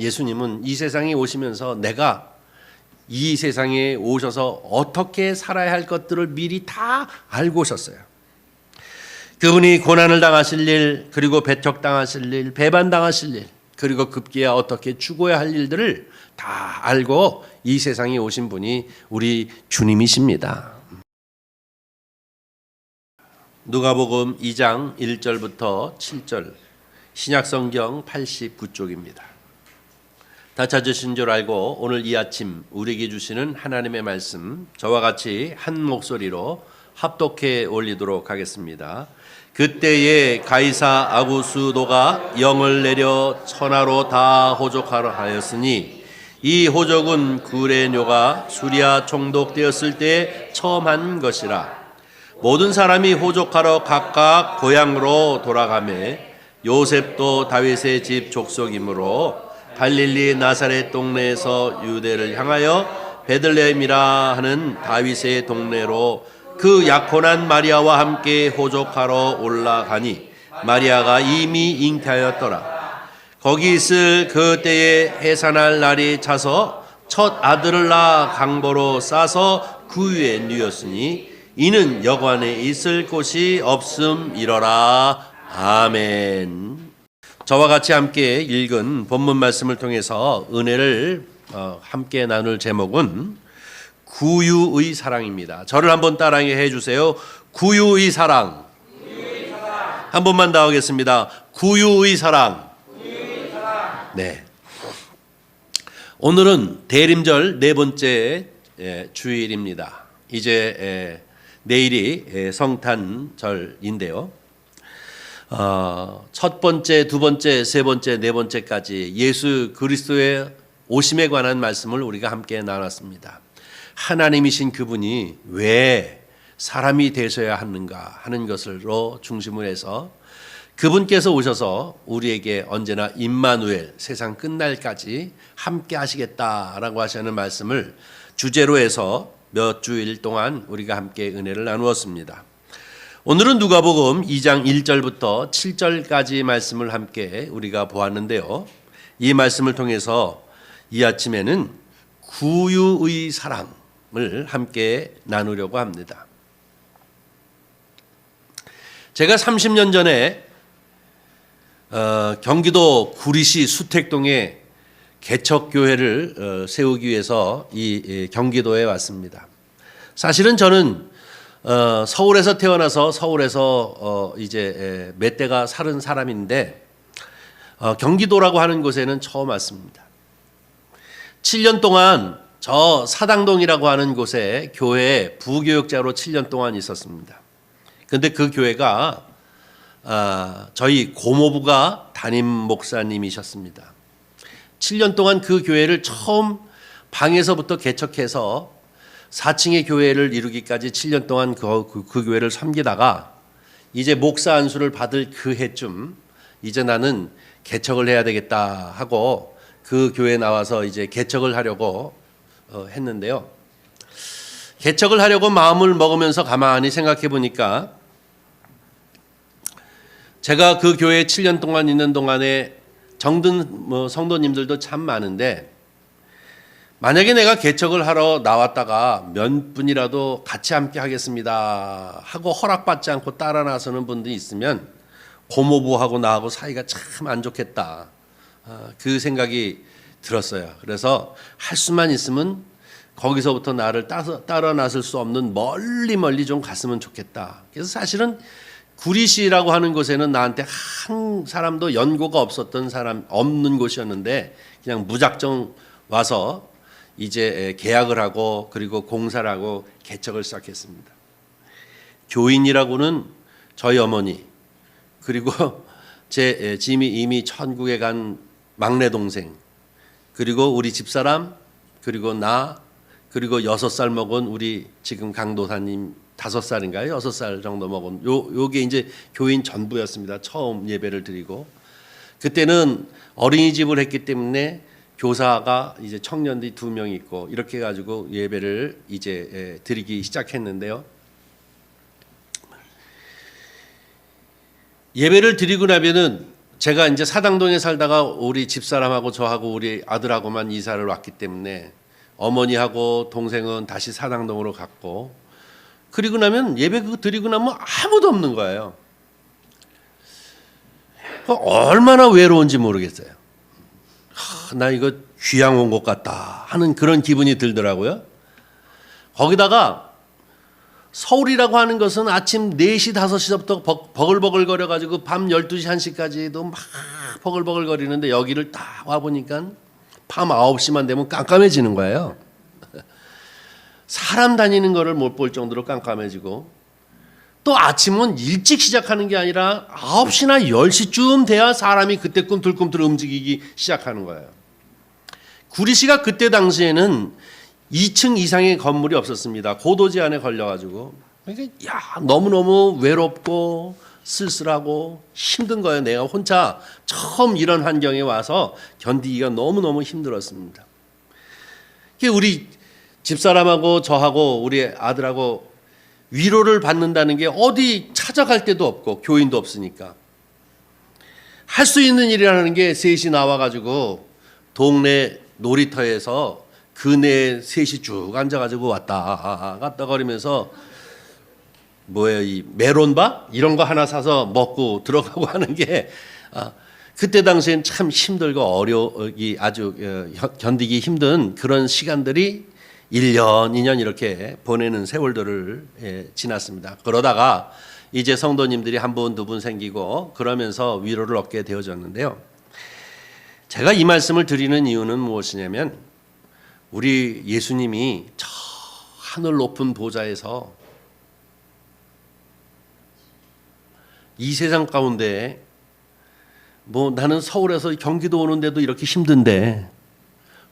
예수님은 이 세상에 오시면서 내가 이 세상에 오셔서 어떻게 살아야 할 것들을 미리 다 알고 오셨어요. 그분이 고난을 당하실 일, 그리고 배척당하실 일, 배반당하실 일, 그리고 급기야 어떻게 죽어야 할 일들을 다 알고 이 세상에 오신 분이 우리 주님이십니다. 누가복음 2장 1절부터 7절, 신약성경 89쪽입니다. 다 찾으신 줄 알고 오늘 이 아침 우리에게 주시는 하나님의 말씀, 저와 같이 한 목소리로 합독해 올리도록 하겠습니다. 그때에 가이사 아구스도가 영을 내려 천하로 다 호족하려 하였으니 이 호족은 구레뇨가 수리아 총독되었을 때 처음 한 것이라. 모든 사람이 호족하러 각각 고향으로 돌아가매 요셉도 다윗의 집 족속이므로 갈릴리 나사렛 동네에서 유대를 향하여 베들레헴이라 하는 다윗의 동네로 그 약혼한 마리아와 함께 호족하러 올라가니 마리아가 이미 잉태하였더라. 거기 있을 그때에 해산할 날이 차서 첫 아들을 낳아 강보로 싸서 그 위에 누웠으니 이는 여관에 있을 곳이 없음이러라. 아멘. 저와 같이 함께 읽은 본문 말씀을 통해서 은혜를 함께 나눌 제목은 구유의 사랑입니다. 저를 한번 따라해 해주세요. 구유의 사랑. 한 번만 더 하겠습니다. 구유의 사랑. 네. 오늘은 대림절 네 번째 주일입니다. 이제 내일이 성탄절인데요. 첫 번째, 두 번째, 세 번째, 네 번째까지 예수 그리스도의 오심에 관한 말씀을 우리가 함께 나눴습니다. 하나님이신 그분이 왜 사람이 되셔야 하는가 하는 것으로 중심을 해서 그분께서 오셔서 우리에게 언제나 임마누엘 세상 끝날까지 함께 하시겠다라고 하시는 말씀을 주제로 해서 몇 주일 동안 우리가 함께 은혜를 나누었습니다. 오늘은 누가복음 2장 1절부터 7절까지 말씀을 함께 우리가 보았는데요. 이 말씀을 통해서 이 아침에는 구유의 사랑을 함께 나누려고 합니다. 제가 30년 전에 경기도 구리시 수택동에 개척교회를 세우기 위해서 이 경기도에 왔습니다. 사실은 저는 서울에서 태어나서 서울에서 이제 몇 대가 살은 사람인데 경기도라고 하는 곳에는 처음 왔습니다. 7년 동안 저 사당동이라고 하는 곳에 교회에 부교역자로 7년 동안 있었습니다. 그런데 그 교회가 저희 고모부가 담임 목사님이셨습니다. 7년 동안 그 교회를 처음 방에서부터 개척해서 4층의 교회를 이루기까지 7년 동안 그 교회를 섬기다가 이제 목사 안수를 받을 그 해쯤 이제 나는 개척을 해야 되겠다 하고 그 교회에 나와서 이제 개척을 하려고 했는데요. 개척을 하려고 마음을 먹으면서 가만히 생각해 보니까 제가 그 교회에 7년 동안 있는 동안에 정든 성도님들도 참 많은데 만약에 내가 개척을 하러 나왔다가 몇 분이라도 같이 함께 하겠습니다 하고 허락받지 않고 따라 나서는 분들이 있으면 고모부하고 나하고 사이가 참 안 좋겠다. 그 생각이 들었어요. 그래서 할 수만 있으면 거기서부터 나를 따라 나설 수 없는 멀리 좀 갔으면 좋겠다. 그래서 사실은 구리시라고 하는 곳에는 나한테 한 사람도 연고가 없는 곳이었는데 그냥 무작정 와서 이제 계약을 하고 그리고 공사를 하고 개척을 시작했습니다. 교인이라고는 저희 어머니 그리고 제 이미 천국에 간 막내 동생 그리고 우리 집사람 그리고 나 그리고 6살 먹은 우리 지금 강도사님 5살인가요? 6살 정도 먹은 요게 이제 교인 전부였습니다. 처음 예배를 드리고 그때는 어린이집을 했기 때문에 교사가 이제 청년들이 2명 있고 이렇게 해가지고 예배를 이제 드리기 시작했는데요. 예배를 드리고 나면은 제가 이제 사당동에 살다가 우리 집사람하고 저하고 우리 아들하고만 이사를 왔기 때문에 어머니하고 동생은 다시 사당동으로 갔고, 그리고 나면 예배 그거 드리고 나면 아무도 없는 거예요. 얼마나 외로운지 모르겠어요. 나 이거 귀양 온 것 같다 하는 그런 기분이 들더라고요. 거기다가 서울이라고 하는 것은 아침 4시, 5시부터 버글버글 거려가지고 밤 12시, 1시까지도 막 버글버글 거리는데 여기를 딱 와보니까 밤 9시만 되면 깜깜해지는 거예요. 사람 다니는 거를 못 볼 정도로 깜깜해지고, 또 아침은 일찍 시작하는 게 아니라 9시나 10시쯤 돼야 사람이 그때 꿈틀꿈틀 움직이기 시작하는 거예요. 구리시가 그때 당시에는 2층 이상의 건물이 없었습니다. 고도 제한에 걸려가지고. 그러니까 너무너무 외롭고 쓸쓸하고 힘든 거예요. 내가 혼자 처음 이런 환경에 와서 견디기가 너무너무 힘들었습니다. 우리 집사람하고 저하고 우리 아들하고 위로를 받는다는 게 어디 찾아갈 데도 없고 교인도 없으니까 할 수 있는 일이라는 게 셋이 나와가지고 동네 놀이터에서 그네 셋이 쭉 앉아가지고 왔다 갔다 거리면서 뭐예요, 이 메론바 이런 거 하나 사서 먹고 들어가고 하는 게 그때 당시엔 참 힘들고 아주 견디기 힘든 그런 시간들이 1년, 2년 이렇게 보내는 세월들을 지났습니다. 그러다가 이제 성도님들이 한 분, 두 분 생기고 그러면서 위로를 얻게 되어졌는데요. 제가 이 말씀을 드리는 이유는 무엇이냐면 우리 예수님이 저 하늘 높은 보좌에서 이 세상 가운데 나는 서울에서 경기도 오는데도 이렇게 힘든데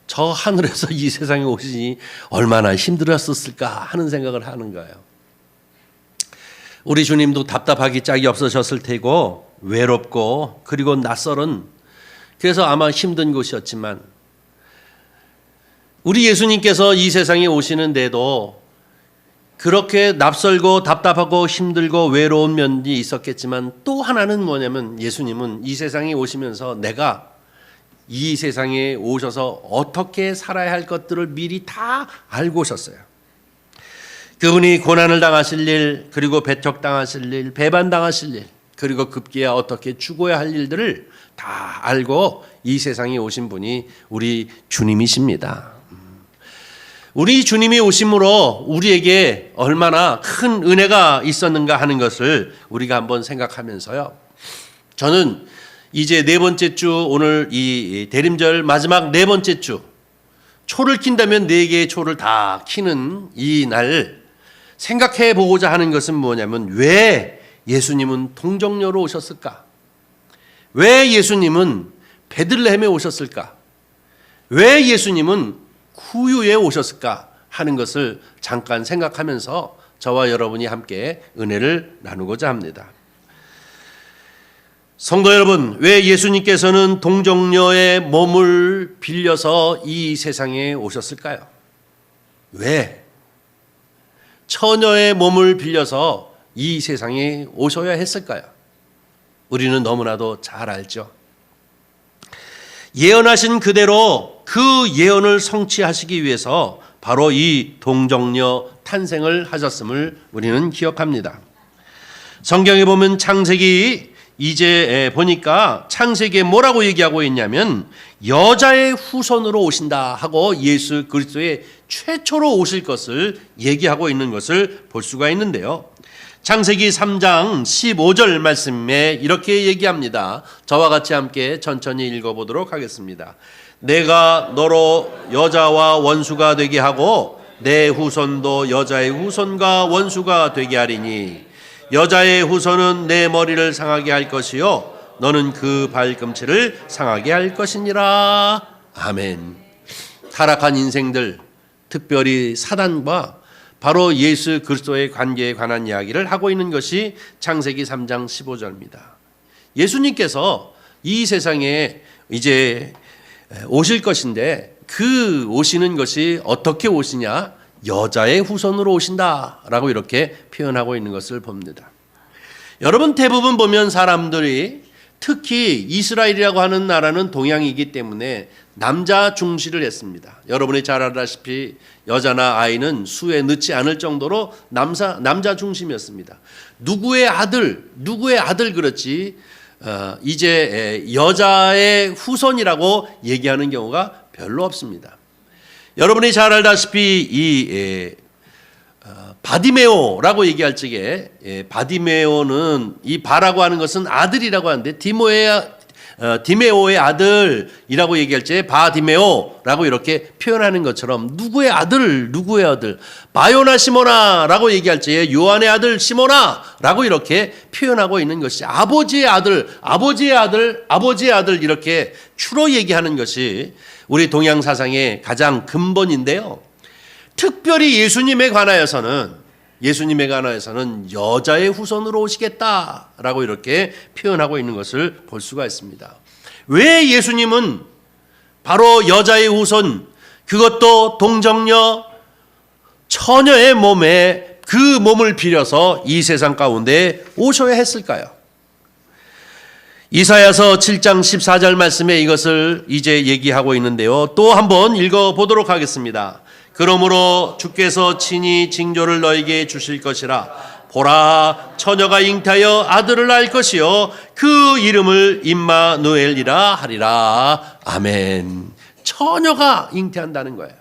저 하늘에서 이 세상에 오시니 얼마나 힘들었을까 하는 생각을 하는 거예요. 우리 주님도 답답하기 짝이 없으셨을 테고 외롭고 그리고 낯설은, 그래서 아마 힘든 곳이었지만 우리 예수님께서 이 세상에 오시는데도 그렇게 낯설고 답답하고 힘들고 외로운 면이 있었겠지만 또 하나는 뭐냐면 예수님은 이 세상에 오시면서 내가 이 세상에 오셔서 어떻게 살아야 할 것들을 미리 다 알고 오셨어요. 그분이 고난을 당하실 일, 그리고 배척당하실 일, 배반당하실 일, 그리고 급기야 어떻게 죽어야 할 일들을 다 알고 이 세상에 오신 분이 우리 주님이십니다. 우리 주님이 오심으로 우리에게 얼마나 큰 은혜가 있었는가 하는 것을 우리가 한번 생각하면서요. 저는 이제 4번째 주, 오늘 이 대림절 마지막 4번째 주, 초를 킨다면 4개의 초를 다 키는 이 날 생각해 보고자 하는 것은 뭐냐면 왜 예수님은 동정녀로 오셨을까? 왜 예수님은 베들레헴에 오셨을까? 왜 예수님은 구유에 오셨을까 하는 것을 잠깐 생각하면서 저와 여러분이 함께 은혜를 나누고자 합니다. 성도 여러분, 왜 예수님께서는 동정녀의 몸을 빌려서 이 세상에 오셨을까요? 왜? 처녀의 몸을 빌려서 이 세상에 오셔야 했을까요? 우리는 너무나도 잘 알죠. 예언하신 그대로 그 예언을 성취하시기 위해서 바로 이 동정녀 탄생을 하셨음을 우리는 기억합니다. 성경에 보면 창세기 이제 보니까 창세기에 뭐라고 얘기하고 있냐면 여자의 후손으로 오신다 하고 예수 그리스도의 최초로 오실 것을 얘기하고 있는 것을 볼 수가 있는데요. 창세기 3장 15절 말씀에 이렇게 얘기합니다. 저와 같이 함께 천천히 읽어보도록 하겠습니다. 내가 너로 여자와 원수가 되게 하고 내 후손도 여자의 후손과 원수가 되게 하리니 여자의 후손은 내 머리를 상하게 할 것이요 너는 그 발꿈치를 상하게 할 것이니라. 아멘. 타락한 인생들, 특별히 사단과 바로 예수 그리스도의 관계에 관한 이야기를 하고 있는 것이 창세기 3장 15절입니다. 예수님께서 이 세상에 이제 오실 것인데 그 오시는 것이 어떻게 오시냐? 여자의 후손으로 오신다라고 이렇게 표현하고 있는 것을 봅니다. 여러분, 대부분 보면 사람들이 특히 이스라엘이라고 하는 나라는 동양이기 때문에 남자 중시를 했습니다. 여러분이 잘 알다시피 여자나 아이는 수에 넣지 않을 정도로 남자 중심이었습니다. 누구의 아들 그렇지 이제 여자의 후손이라고 얘기하는 경우가 별로 없습니다. 여러분이 잘 알다시피 이 바디메오라고 얘기할 적에 바디메오는 이 바라고 하는 것은 아들이라고 하는데 디메오의 아들이라고 얘기할 때 바디메오라고 이렇게 표현하는 것처럼 누구의 아들 바요나 시모나라고 얘기할 때 요한의 아들 시모나라고 이렇게 표현하고 있는 것이 아버지의 아들 이렇게 주로 얘기하는 것이 우리 동양 사상의 가장 근본인데요. 특별히 예수님에 관하여서는 여자의 후손으로 오시겠다라고 이렇게 표현하고 있는 것을 볼 수가 있습니다. 왜 예수님은 바로 여자의 후손, 그것도 동정녀 처녀의 몸에 그 몸을 빌려서 이 세상 가운데 오셔야 했을까요? 이사야서 7장 14절 말씀에 이것을 이제 얘기하고 있는데요. 또 한번 읽어보도록 하겠습니다. 그러므로 주께서 친히 징조를 너에게 주실 것이라. 보라, 처녀가 잉태하여 아들을 낳을 것이요 그 이름을 임마누엘이라 하리라. 아멘. 처녀가 잉태한다는 거예요.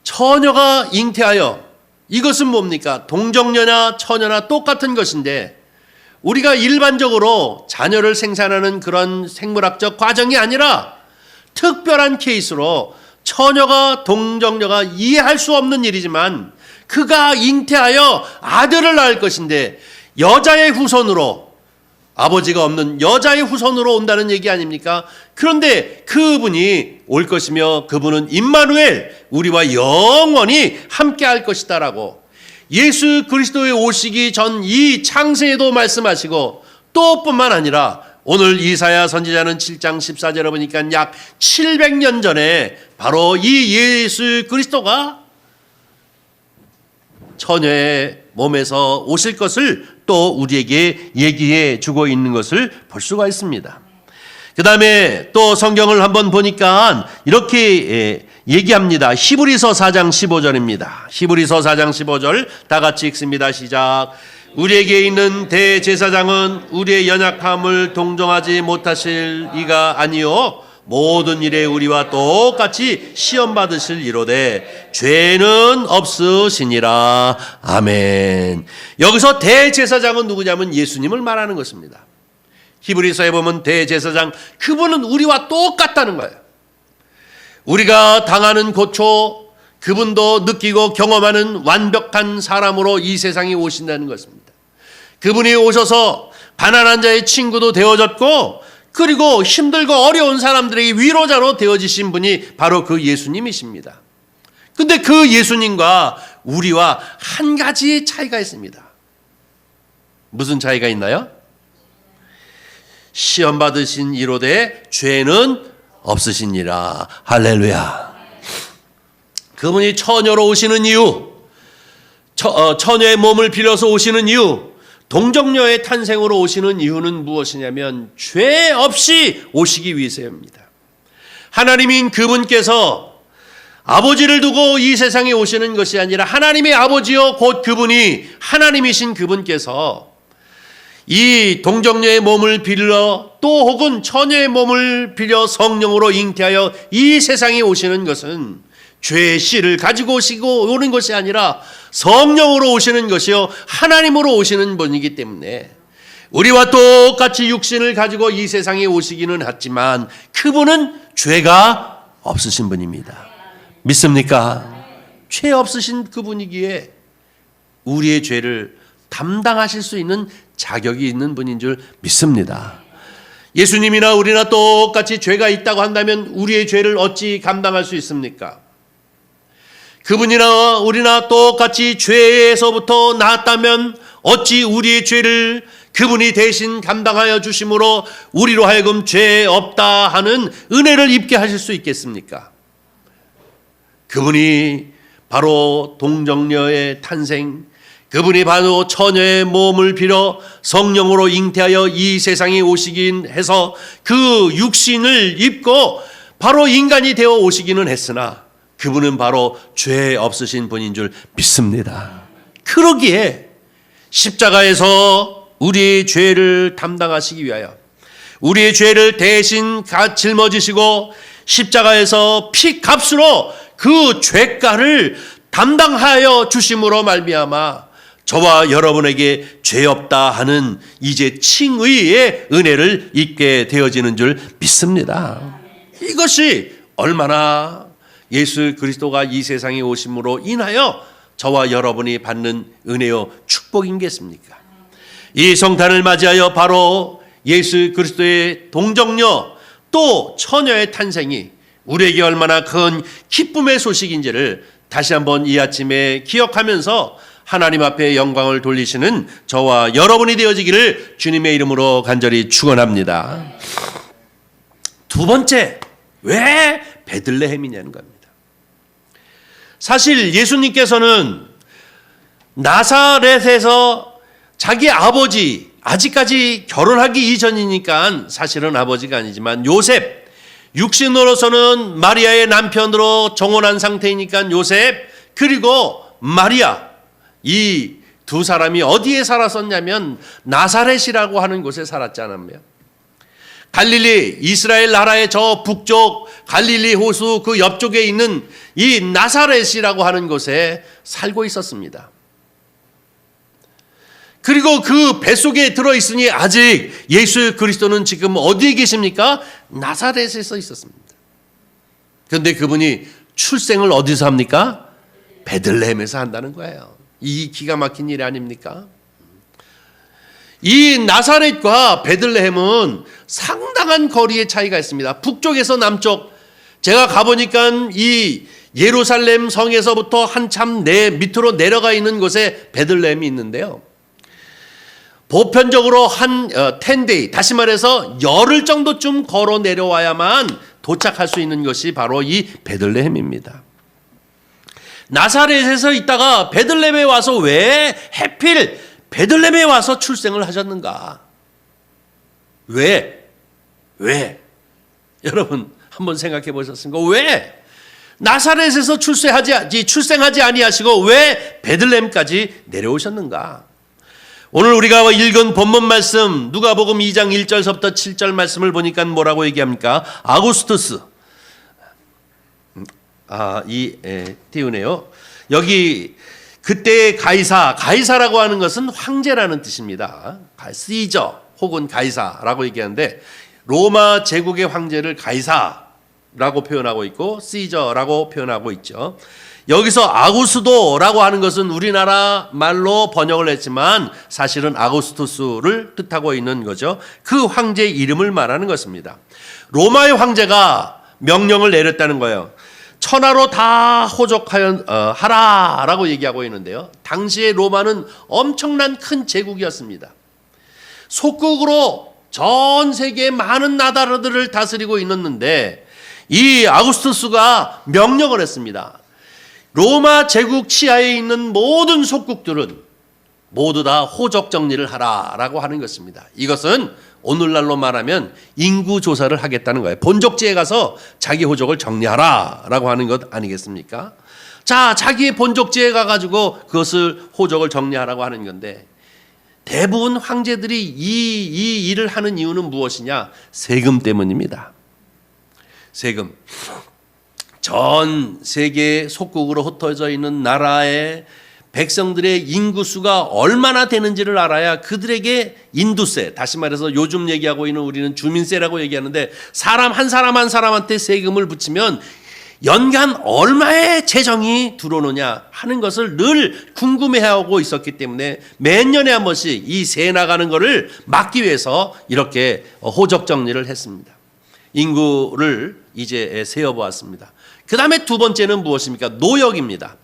처녀가 잉태하여, 이것은 뭡니까? 동정녀나 처녀나 똑같은 것인데 우리가 일반적으로 자녀를 생산하는 그런 생물학적 과정이 아니라 특별한 케이스로 처녀가 동정녀가 이해할 수 없는 일이지만 그가 잉태하여 아들을 낳을 것인데 여자의 후손으로, 아버지가 없는 여자의 후손으로 온다는 얘기 아닙니까? 그런데 그분이 올 것이며 그분은 임마누엘, 우리와 영원히 함께 할 것이다라고 예수 그리스도의 오시기 전 이 창세에도 말씀하시고, 또 뿐만 아니라 오늘 이사야 선지자는 7장 14절에 보니까 약 700년 전에 바로 이 예수 그리스도가 처녀의 몸에서 오실 것을 또 우리에게 얘기해 주고 있는 것을 볼 수가 있습니다. 그 다음에 또 성경을 한번 보니까 이렇게 얘기합니다. 히브리서 4장 15절입니다. 히브리서 4장 15절 다 같이 읽습니다. 시작. 우리에게 있는 대제사장은 우리의 연약함을 동정하지 못하실 이가 아니요 모든 일에 우리와 똑같이 시험 받으실 이로되 죄는 없으시니라. 아멘. 여기서 대제사장은 누구냐면 예수님을 말하는 것입니다. 히브리서에 보면 대제사장, 그분은 우리와 똑같다는 거예요. 우리가 당하는 고초 그분도 느끼고 경험하는 완벽한 사람으로 이 세상에 오신다는 것입니다. 그분이 오셔서 가난한 자의 친구도 되어졌고, 그리고 힘들고 어려운 사람들에게 위로자로 되어지신 분이 바로 그 예수님이십니다. 근데 그 예수님과 우리와 한 가지 차이가 있습니다. 무슨 차이가 있나요? 시험 받으신 이로되 죄는 없으시니라. 할렐루야. 그분이 처녀로 오시는 이유, 처녀의 몸을 빌려서 오시는 이유, 동정녀의 탄생으로 오시는 이유는 무엇이냐면 죄 없이 오시기 위해서입니다. 하나님인 그분께서 아버지를 두고 이 세상에 오시는 것이 아니라 하나님의 아버지요 곧 그분이 하나님이신 그분께서 이 동정녀의 몸을 빌려 또 혹은 처녀의 몸을 빌려 성령으로 잉태하여 이 세상에 오시는 것은 죄의 씨를 가지고 오는 것이 아니라 성령으로 오시는 것이요 하나님으로 오시는 분이기 때문에 우리와 똑같이 육신을 가지고 이 세상에 오시기는 했지만 그분은 죄가 없으신 분입니다. 믿습니까? 죄 없으신 그분이기에 우리의 죄를 담당하실 수 있는 자격이 있는 분인 줄 믿습니다. 예수님이나 우리나 똑같이 죄가 있다고 한다면 우리의 죄를 어찌 감당할 수 있습니까? 그분이나 우리나 똑같이 죄에서부터 나았다면 어찌 우리의 죄를 그분이 대신 감당하여 주심으로 우리로 하여금 죄 없다 하는 은혜를 입게 하실 수 있겠습니까? 그분이 바로 동정녀의 탄생, 그분이 바로 처녀의 몸을 빌어 성령으로 잉태하여 이 세상에 오시긴 해서 그 육신을 입고 바로 인간이 되어 오시기는 했으나 그분은 바로 죄 없으신 분인 줄 믿습니다. 그러기에 십자가에서 우리의 죄를 담당하시기 위하여 우리의 죄를 대신 짊어지시고 십자가에서 피값으로 그 죄가를 담당하여 주심으로 말미암아 저와 여러분에게 죄 없다 하는 이제 칭의의 은혜를 입게 되어지는 줄 믿습니다. 이것이 얼마나 예수 그리스도가 이 세상에 오심으로 인하여 저와 여러분이 받는 은혜요 축복인겠습니까? 이 성탄을 맞이하여 바로 예수 그리스도의 동정녀 또 처녀의 탄생이 우리에게 얼마나 큰 기쁨의 소식인지를 다시 한번 이 아침에 기억하면서 하나님 앞에 영광을 돌리시는 저와 여러분이 되어지기를 주님의 이름으로 간절히 축원합니다. 두 번째, 왜 베들레헴이냐는 겁니다. 사실 예수님께서는 나사렛에서 자기 아버지, 아직까지 결혼하기 이전이니까 사실은 아버지가 아니지만 요셉, 육신으로서는 마리아의 남편으로 정혼한 상태이니까 요셉, 그리고 마리아, 이 두 사람이 어디에 살았었냐면 나사렛이라고 하는 곳에 살았지 않았나요? 갈릴리, 이스라엘 나라의 저 북쪽 갈릴리 호수 그 옆쪽에 있는 이 나사렛이라고 하는 곳에 살고 있었습니다. 그리고 그 뱃속에 들어있으니 아직 예수 그리스도는 지금 어디에 계십니까? 나사렛에서 있었습니다. 그런데 그분이 출생을 어디서 합니까? 베들레헴에서 한다는 거예요. 이 기가 막힌 일 아닙니까? 이 나사렛과 베들레헴은 상당한 거리의 차이가 있습니다. 북쪽에서 남쪽, 제가 가보니까 이 예루살렘 성에서부터 한참 밑으로 내려가 있는 곳에 베들레헴이 있는데요. 보편적으로 한 10day, 다시 말해서 열흘 정도쯤 걸어 내려와야만 도착할 수 있는 것이 바로 이 베들레헴입니다. 나사렛에서 있다가 베들레헴에 와서 왜 해필 베들레헴에 와서 출생을 하셨는가? 왜? 여러분 한번 생각해 보셨습니까? 왜? 나사렛에서 출생하지 아니하시고 왜 베들레헴까지 내려오셨는가? 오늘 우리가 읽은 본문 말씀 누가복음 2장 1절서부터 7절 말씀을 보니까 뭐라고 얘기합니까? 아구스투스. 띄우네요. 여기 그때의 가이사라고 하는 것은 황제라는 뜻입니다. 시저 혹은 가이사라고 얘기하는데 로마 제국의 황제를 가이사라고 표현하고 있고 시저라고 표현하고 있죠. 여기서 아구스도라고 하는 것은 우리나라 말로 번역을 했지만 사실은 아구스투스를 뜻하고 있는 거죠. 그 황제의 이름을 말하는 것입니다. 로마의 황제가 명령을 내렸다는 거예요. 천하로 다 호족하여 하라라고 얘기하고 있는데요. 당시에 로마는 엄청난 큰 제국이었습니다. 속국으로 전 세계의 많은 나라들을 다스리고 있었는데 이 아구스투스가 명령을 했습니다. 로마 제국 치하에 있는 모든 속국들은 모두 다 호적 정리를 하라라고 하는 것입니다. 이것은 오늘날로 말하면 인구 조사를 하겠다는 거예요. 본적지에 가서 자기 호적을 정리하라라고 하는 것 아니겠습니까? 자, 자기의 본적지에 가가지고 그것을 호적을 정리하라고 하는 건데 대부분 황제들이 이 일을 하는 이유는 무엇이냐? 세금 때문입니다. 세금. 전 세계 속국으로 흩어져 있는 나라의 백성들의 인구수가 얼마나 되는지를 알아야 그들에게 인두세, 다시 말해서 요즘 얘기하고 있는 우리는 주민세라고 얘기하는데 사람 한 사람한테 세금을 붙이면 연간 얼마의 재정이 들어오느냐 하는 것을 늘 궁금해하고 있었기 때문에 몇 년에 한 번씩 이 세 나가는 것을 막기 위해서 이렇게 호적 정리를 했습니다. 인구를 이제 세어보았습니다. 그 다음에 두 번째는 무엇입니까? 노역입니다.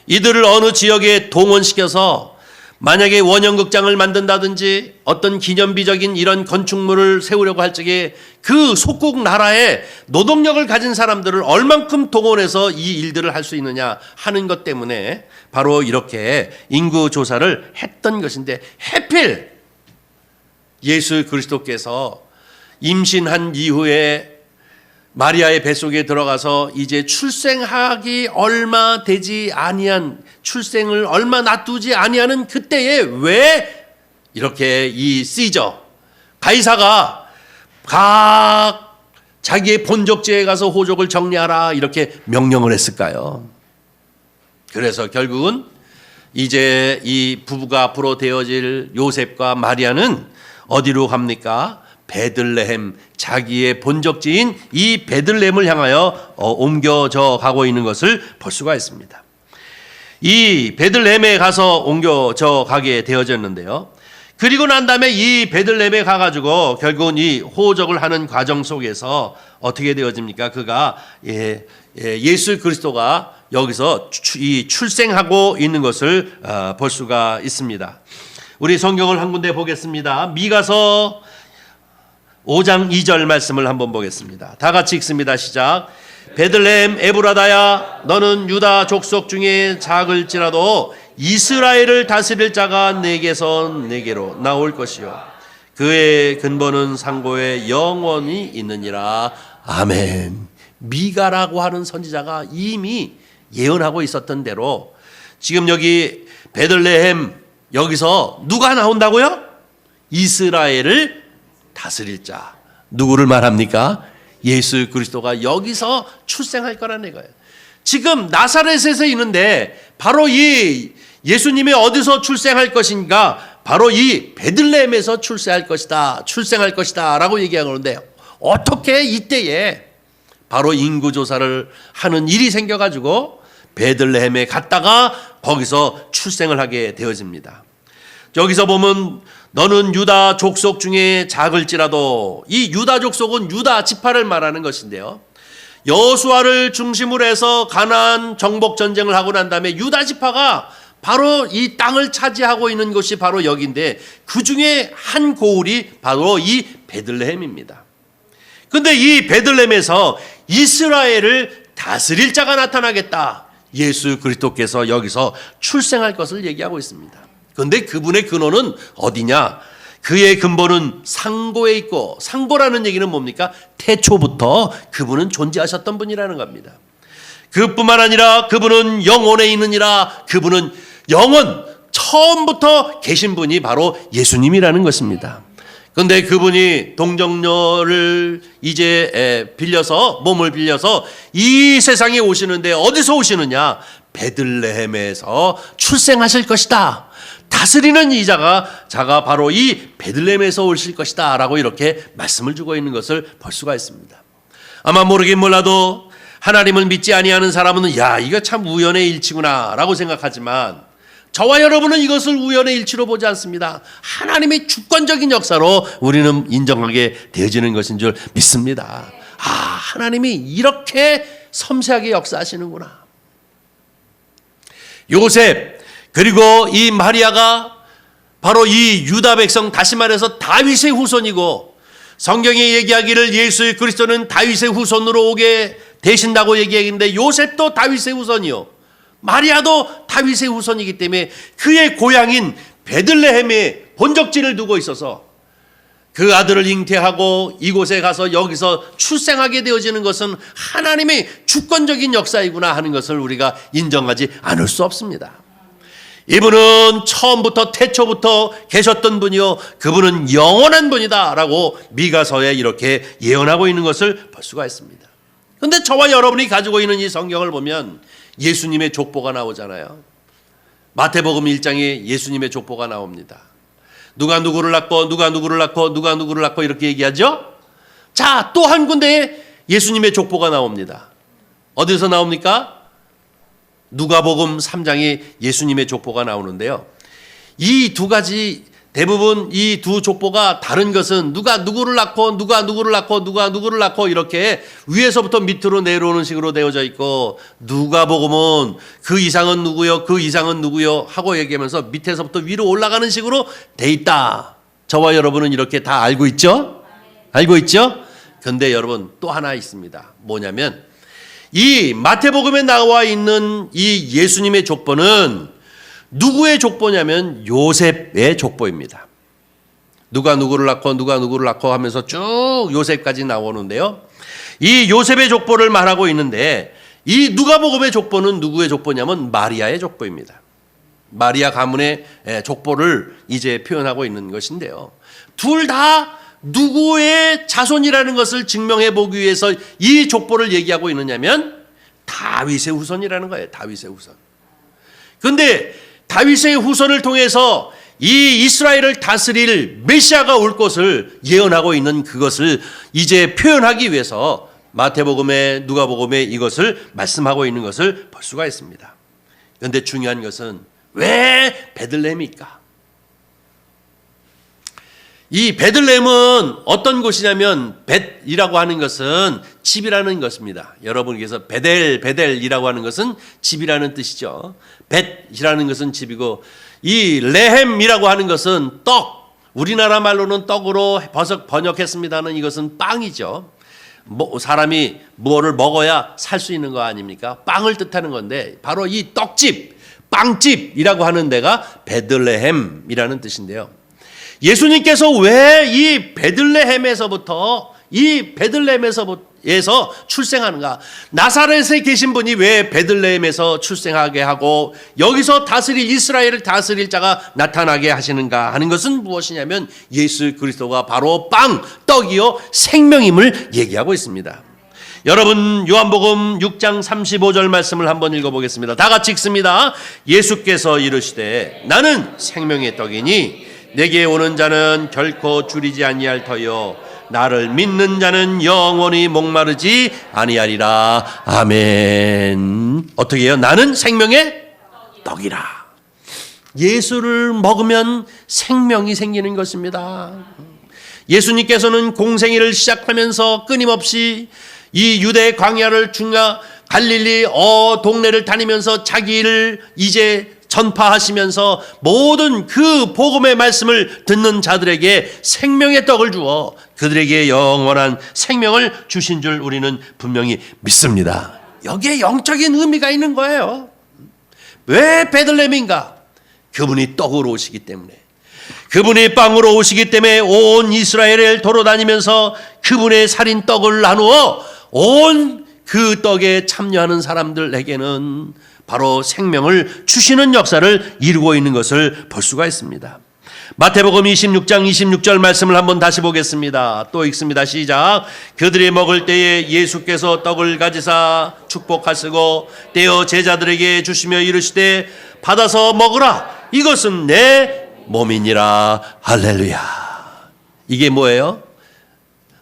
이들을 어느 지역에 동원시켜서 만약에 원형극장을 만든다든지 어떤 기념비적인 이런 건축물을 세우려고 할 적에 그 속국 나라에 노동력을 가진 사람들을 얼만큼 동원해서 이 일들을 할 수 있느냐 하는 것 때문에 바로 이렇게 인구 조사를 했던 것인데, 하필 예수 그리스도께서 임신한 이후에 마리아의 뱃속에 들어가서 이제 출생하기 얼마 되지 아니한, 출생을 얼마 놔두지 아니하는 그때에 왜 이렇게 이 시저 가이사가 각 자기의 본적지에 가서 호족을 정리하라 이렇게 명령을 했을까요? 그래서 결국은 이제 이 부부가 앞으로 되어질 요셉과 마리아는 어디로 갑니까? 베들레헴, 자기의 본적지인 이 베들레헴을 향하여 옮겨져 가고 있는 것을 볼 수가 있습니다. 이 베들레헴에 가서 옮겨져 가게 되어졌는데요. 그리고 난 다음에 이 베들레헴에 가가지고 결국은 이 호적을 하는 과정 속에서 어떻게 되어집니까? 그가 예수 그리스도가 여기서 출생하고 있는 것을 볼 수가 있습니다. 우리 성경을 한 군데 보겠습니다. 미가서 5장 2절 말씀을 한번 보겠습니다. 다 같이 읽습니다. 시작. 베들레헴 에브라다야, 너는 유다 족속 중에 작을지라도 이스라엘을 다스릴 자가 내게서 내게로 나올 것이요 그의 근본은 상고에 영원히 있느니라. 아멘. 미가라고 하는 선지자가 이미 예언하고 있었던 대로 지금 여기 베들레헴 여기서 누가 나온다고요? 이스라엘을 다스릴 자. 누구를 말합니까? 예수 그리스도가 여기서 출생할 거라는 거예요. 지금 나사렛에서 있는데 바로 이 예수님이 어디서 출생할 것인가? 바로 이 베들레헴에서 출생할 것이다 라고 얘기하는데, 어떻게 이때에 바로 인구조사를 하는 일이 생겨가지고 베들레헴에 갔다가 거기서 출생을 하게 되어집니다. 여기서 보면 너는 유다 족속 중에 작을지라도, 이 유다 족속은 유다 지파를 말하는 것인데요. 여호수아를 중심으로 해서 가나안 정복 전쟁을 하고 난 다음에 유다 지파가 바로 이 땅을 차지하고 있는 곳이 바로 여기인데, 그 중에 한 고을이 바로 이 베들레헴입니다. 근데 이 베들레헴에서 이스라엘을 다스릴 자가 나타나겠다. 예수 그리스도께서 여기서 출생할 것을 얘기하고 있습니다. 그런데 그분의 근원은 어디냐? 그의 근본은 상고에 있고, 상고라는 얘기는 뭡니까? 태초부터 그분은 존재하셨던 분이라는 겁니다. 그뿐만 아니라 그분은 영원에 있느니라. 그분은 영원, 처음부터 계신 분이 바로 예수님이라는 것입니다. 그런데 그분이 동정녀를 이제 빌려서, 몸을 빌려서 이 세상에 오시는데 어디서 오시느냐? 베들레헴에서 출생하실 것이다. 다스리는 자가 바로 이 베들레헴에서 오실 것이다 라고 이렇게 말씀을 주고 있는 것을 볼 수가 있습니다. 아마 모르긴 몰라도 하나님을 믿지 아니하는 사람은 야, 이거 참 우연의 일치구나 라고 생각하지만, 저와 여러분은 이것을 우연의 일치로 보지 않습니다. 하나님의 주권적인 역사로 우리는 인정하게 되어지는 것인 줄 믿습니다. 아, 하나님이 이렇게 섬세하게 역사하시는구나. 요셉 그리고 이 마리아가 바로 이 유다 백성, 다시 말해서 다윗의 후손이고, 성경에 얘기하기를 예수 그리스도는 다윗의 후손으로 오게 되신다고 얘기하는데, 요셉도 다윗의 후손이요 마리아도 다윗의 후손이기 때문에 그의 고향인 베들레헴에 본적지를 두고 있어서 그 아들을 잉태하고 이곳에 가서 여기서 출생하게 되어지는 것은 하나님의 주권적인 역사이구나 하는 것을 우리가 인정하지 않을 수 없습니다. 이분은 처음부터 태초부터 계셨던 분이요 그분은 영원한 분이다 라고 미가서에 이렇게 예언하고 있는 것을 볼 수가 있습니다. 그런데 저와 여러분이 가지고 있는 이 성경을 보면 예수님의 족보가 나오잖아요. 마태복음 1장에 예수님의 족보가 나옵니다. 누가 누구를 낳고 누가 누구를 낳고 누가 누구를 낳고 이렇게 얘기하죠. 자, 또 한 군데에 예수님의 족보가 나옵니다. 어디서 나옵니까? 누가복음 3장에 예수님의 족보가 나오는데요. 이 두 가지 대부분 이 두 족보가 다른 것은 누가 누구를 낳고 누가 누구를 낳고 누가 누구를 낳고 이렇게 위에서부터 밑으로 내려오는 식으로 되어져 있고, 누가복음은 그 이상은 누구요, 그 이상은 누구요 하고 얘기하면서 밑에서부터 위로 올라가는 식으로 돼 있다. 저와 여러분은 이렇게 다 알고 있죠? 알고 있죠? 근데 여러분 또 하나 있습니다. 뭐냐면 이 마태복음에 나와 있는 이 예수님의 족보는 누구의 족보냐면 요셉의 족보입니다. 누가 누구를 낳고 누가 누구를 낳고 하면서 쭉 요셉까지 나오는데요. 이 요셉의 족보를 말하고 있는데, 이 누가복음의 족보는 누구의 족보냐면 마리아의 족보입니다. 마리아 가문의 족보를 이제 표현하고 있는 것인데요. 둘 다 누구의 자손이라는 것을 증명해 보기 위해서 이 족보를 얘기하고 있느냐면 다윗의 후손이라는 거예요. 다윗의 후손. 그런데 다윗의 후손을 통해서 이 이스라엘을 다스릴 메시아가 올 것을 예언하고 있는 그것을 이제 표현하기 위해서 마태복음에 누가복음에 이것을 말씀하고 있는 것을 볼 수가 있습니다. 그런데 중요한 것은 왜 베들레헴일까? 이 베들레헴은 어떤 곳이냐면, 벳이라고 하는 것은 집이라는 것입니다. 여러분께서 베델이라고 하는 것은 집이라는 뜻이죠. 벳이라는 것은 집이고, 이 레헴이라고 하는 것은 떡, 우리나라 말로는 떡으로 번역했습니다는 이것은 빵이죠. 사람이 뭐를 먹어야 살 수 있는 거 아닙니까? 빵을 뜻하는 건데, 바로 이 떡집, 빵집이라고 하는 데가 베들레헴이라는 뜻인데요. 예수님께서 왜 이 베들레헴에서부터 출생하는가? 나사렛에 계신 분이 왜 베들레헴에서 출생하게 하고 여기서 이스라엘을 다스릴 자가 나타나게 하시는가 하는 것은 무엇이냐면, 예수 그리스도가 바로 빵, 떡이요 생명임을 얘기하고 있습니다. 여러분, 요한복음 6장 35절 말씀을 한번 읽어보겠습니다. 다 같이 읽습니다. 예수께서 이르시되 나는 생명의 떡이니 내게 오는 자는 결코 줄이지 아니할 터요 나를 믿는 자는 영원히 목마르지 아니하리라. 아멘. 어떻게 해요? 나는 생명의 떡이라. 예수를 먹으면 생명이 생기는 것입니다. 예수님께서는 공생애를 시작하면서 끊임없이 이 유대 광야를 갈릴리 동네를 다니면서 자기 일을 이제 전파하시면서 모든 그 복음의 말씀을 듣는 자들에게 생명의 떡을 주어 그들에게 영원한 생명을 주신 줄 우리는 분명히 믿습니다. 여기에 영적인 의미가 있는 거예요. 왜 베들레헴인가? 그분이 떡으로 오시기 때문에, 그분이 빵으로 오시기 때문에 온 이스라엘을 돌아다니면서 그분의 살인 떡을 나누어 온 그 떡에 참여하는 사람들에게는 바로 생명을 주시는 역사를 이루고 있는 것을 볼 수가 있습니다. 마태복음 26장 26절 말씀을 한번 다시 보겠습니다. 또 읽습니다. 시작. 그들이 먹을 때에 예수께서 떡을 가지사 축복하시고 떼어 제자들에게 주시며 이르시되 받아서 먹으라. 이것은 내 몸이니라. 할렐루야. 이게 뭐예요?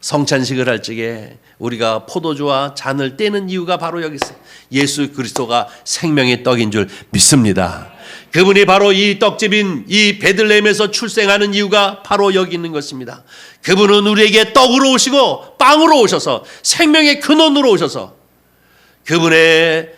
성찬식을 할 적에 우리가 포도주와 잔을 떼는 이유가 바로 여기 있어요. 예수 그리스도가 생명의 떡인 줄 믿습니다. 그분이 바로 이 떡집인 이 베들레헴에서 출생하는 이유가 바로 여기 있는 것입니다. 그분은 우리에게 떡으로 오시고 빵으로 오셔서 생명의 근원으로 오셔서 그분의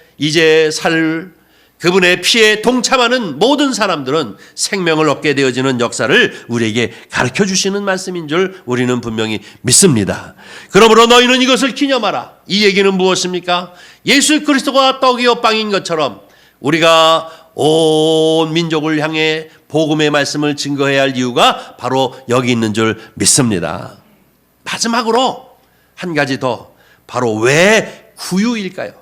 그분의 피에 동참하는 모든 사람들은 생명을 얻게 되어지는 역사를 우리에게 가르쳐 주시는 말씀인 줄 우리는 분명히 믿습니다. 그러므로 너희는 이것을 기념하라. 이 얘기는 무엇입니까? 예수 그리스도가 떡이요 빵인 것처럼 우리가 온 민족을 향해 복음의 말씀을 증거해야 할 이유가 바로 여기 있는 줄 믿습니다. 마지막으로 한 가지 더, 바로 왜 구유일까요?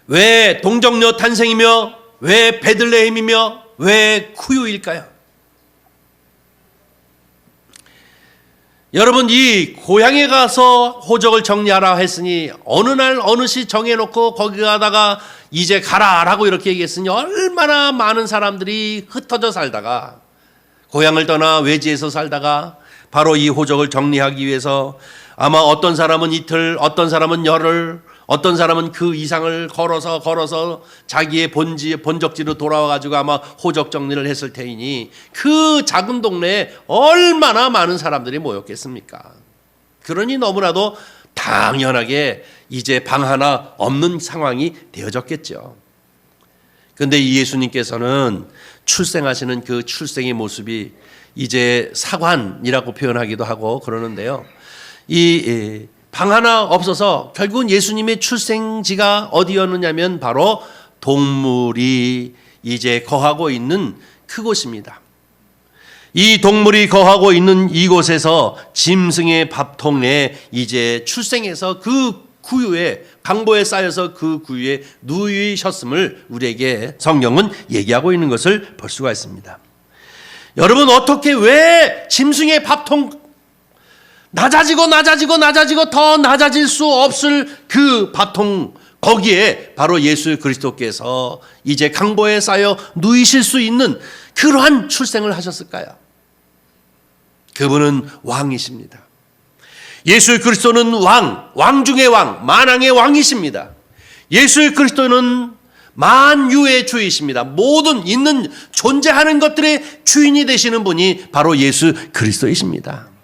왜 동정녀 탄생이며 왜 베들레헴이며 왜 구유일까요? 여러분, 이 고향에 가서 호적을 정리하라 했으니 어느 날 어느 시 정해놓고 거기 가다가 이제 가라라고 이렇게 얘기했으니 얼마나 많은 사람들이 흩어져 살다가 고향을 떠나 외지에서 살다가 바로 이 호적을 정리하기 위해서 아마 어떤 사람은 이틀, 어떤 사람은 열흘, 어떤 사람은 그 이상을 걸어서 자기의 본적지로 돌아와가지고 아마 호적 정리를 했을 테이니 그 작은 동네에 얼마나 많은 사람들이 모였겠습니까? 그러니 너무나도 당연하게 이제 방 하나 없는 상황이 되어졌겠죠. 그런데 예수님께서는 출생하시는 그 출생의 모습이 이제 사관이라고 표현하기도 하고 그러는데요. 이 방 하나 없어서 결국은 예수님의 출생지가 어디였느냐면 바로 동물이 이제 거하고 있는 그곳입니다. 이 동물이 거하고 있는 이곳에서 짐승의 밥통 내에 이제 출생해서 그 구유에 강보에 쌓여서 그 구유에 누이셨음을 우리에게 성경은 얘기하고 있는 것을 볼 수가 있습니다. 여러분, 어떻게 왜 짐승의 밥통 낮아지고 더 낮아질 수 없을 그 밥통 거기에 바로 예수 그리스도께서 이제 강보에 쌓여 누이실 수 있는 그러한 출생을 하셨을까요? 그분은 왕이십니다. 예수 그리스도는 왕 중의 왕, 만왕의 왕이십니다. 예수 그리스도는 만유의 주이십니다. 모든 있는 존재하는 것들의 주인이 되시는 분이 바로 예수 그리스도이십니다.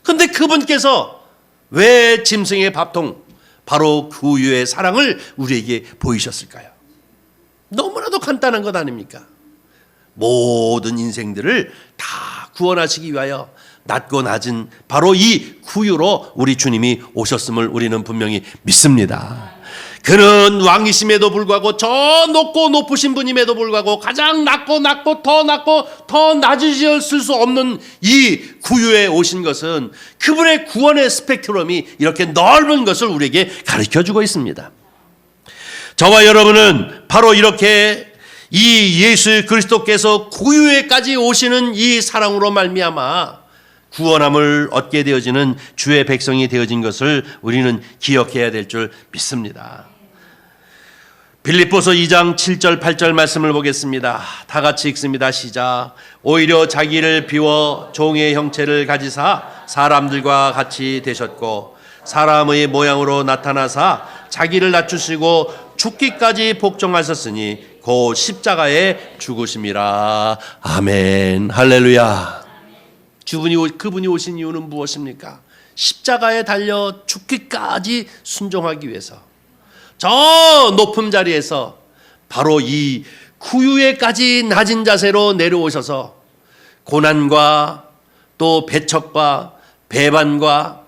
그런데 그분께서 왜 짐승의 밥통, 바로 구유의 사랑을 우리에게 보이셨을까요? 너무나도 간단한 것 아닙니까? 모든 인생들을 다 구원하시기 위하여 낮고 낮은 바로 이 구유로 우리 주님이 오셨음을 우리는 분명히 믿습니다. 그는 왕이심에도 불구하고 저 높고 높으신 분임에도 불구하고 가장 낮고 더 낮으실 수 없는 이 구유에 오신 것은 그분의 구원의 스펙트럼이 이렇게 넓은 것을 우리에게 가르쳐주고 있습니다. 저와 여러분은 바로 이렇게 이 예수 그리스도께서 구유에까지 오시는 이 사랑으로 말미암아 구원함을 얻게 되어지는 주의 백성이 되어진 것을 우리는 기억해야 될 줄 믿습니다. 빌립보서 2장 7절 8절 말씀을 보겠습니다. 다 같이 읽습니다. 시작. 오히려 자기를 비워 종의 형체를 가지사 사람들과 같이 되셨고 사람의 모양으로 나타나사 자기를 낮추시고 죽기까지 복종하셨으니 곧 십자가에 죽으심이라. 아멘. 할렐루야. 그분이 오신 이유는 무엇입니까? 십자가에 달려 죽기까지 순종하기 위해서 저 높은 자리에서 바로 이 구유에까지 낮은 자세로 내려오셔서 고난과 또 배척과 배반과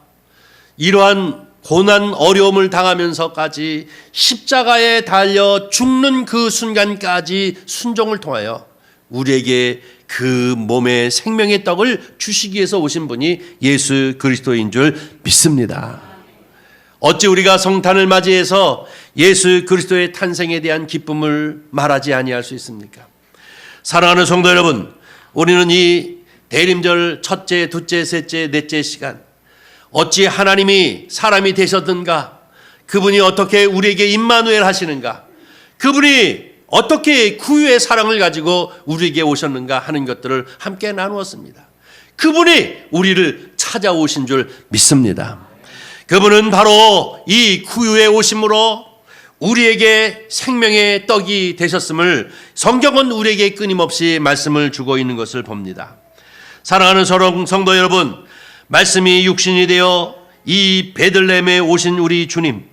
이러한 고난 어려움을 당하면서까지 십자가에 달려 죽는 그 순간까지 순종을 통하여 우리에게 그 몸의 생명의 떡을 주시기 위해서 오신 분이 예수 그리스도인 줄 믿습니다. 어찌 우리가 성탄을 맞이해서 예수 그리스도의 탄생에 대한 기쁨을 말하지 아니할 수 있습니까? 사랑하는 성도 여러분, 우리는 이 대림절 첫째, 둘째, 셋째, 넷째 시간 어찌 하나님이 사람이 되셨든가, 그분이 어떻게 우리에게 임마누엘 하시는가, 그분이 어떻게 구유의 사랑을 가지고 우리에게 오셨는가 하는 것들을 함께 나누었습니다. 그분이 우리를 찾아오신 줄 믿습니다. 그분은 바로 이 구유에 오심으로 우리에게 생명의 떡이 되셨음을 성경은 우리에게 끊임없이 말씀을 주고 있는 것을 봅니다. 사랑하는 성도 여러분, 말씀이 육신이 되어 이 베들레헴에 오신 우리 주님,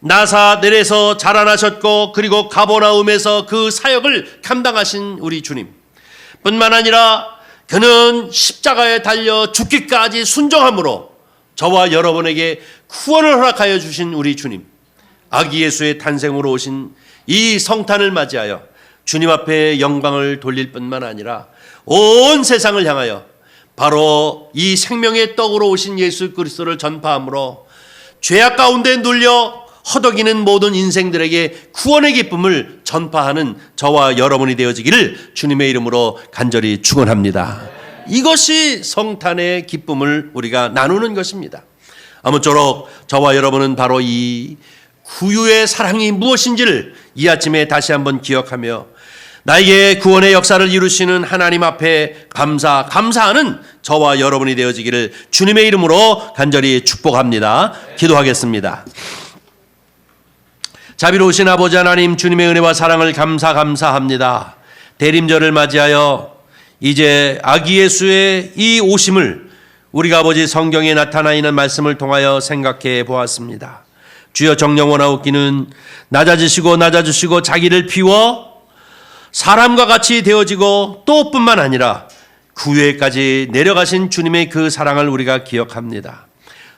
나사렛에서 자라나셨고 그리고 가버나움에서 그 사역을 감당하신 우리 주님 뿐만 아니라 그는 십자가에 달려 죽기까지 순종함으로 저와 여러분에게 구원을 허락하여 주신 우리 주님, 아기 예수의 탄생으로 오신 이 성탄을 맞이하여 주님 앞에 영광을 돌릴 뿐만 아니라 온 세상을 향하여 바로 이 생명의 떡으로 오신 예수 그리스도를 전파함으로 죄악 가운데 눌려 허덕이는 모든 인생들에게 구원의 기쁨을 전파하는 저와 여러분이 되어지기를 주님의 이름으로 간절히 축원합니다. 이것이 성탄의 기쁨을 우리가 나누는 것입니다. 아무쪼록 저와 여러분은 바로 이 구유의 사랑이 무엇인지를 이 아침에 다시 한번 기억하며 나에게 구원의 역사를 이루시는 하나님 앞에 감사하는 저와 여러분이 되어지기를 주님의 이름으로 간절히 축복합니다. 기도하겠습니다. 자비로우신 아버지 하나님, 주님의 은혜와 사랑을 감사합니다. 대림절을 맞이하여 이제 아기 예수의 이 오심을 우리가 아버지 성경에 나타나 있는 말씀을 통하여 생각해 보았습니다. 주여, 정령 원하옵기는 낮아지시고 자기를 비워 사람과 같이 되어지고 또 뿐만 아니라 구유에까지 내려가신 주님의 그 사랑을 우리가 기억합니다.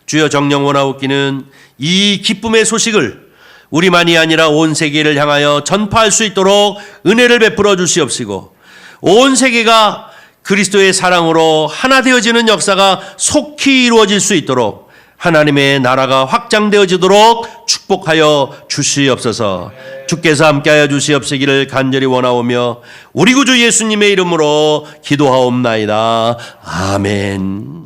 주여, 정령 원하옵기는 이 기쁨의 소식을 우리만이 아니라 온 세계를 향하여 전파할 수 있도록 은혜를 베풀어 주시옵시고, 온 세계가 그리스도의 사랑으로 하나 되어지는 역사가 속히 이루어질 수 있도록 하나님의 나라가 확장되어지도록 축복하여 주시옵소서. 주께서 함께하여 주시옵시기를 간절히 원하오며 우리 구주 예수님의 이름으로 기도하옵나이다. 아멘.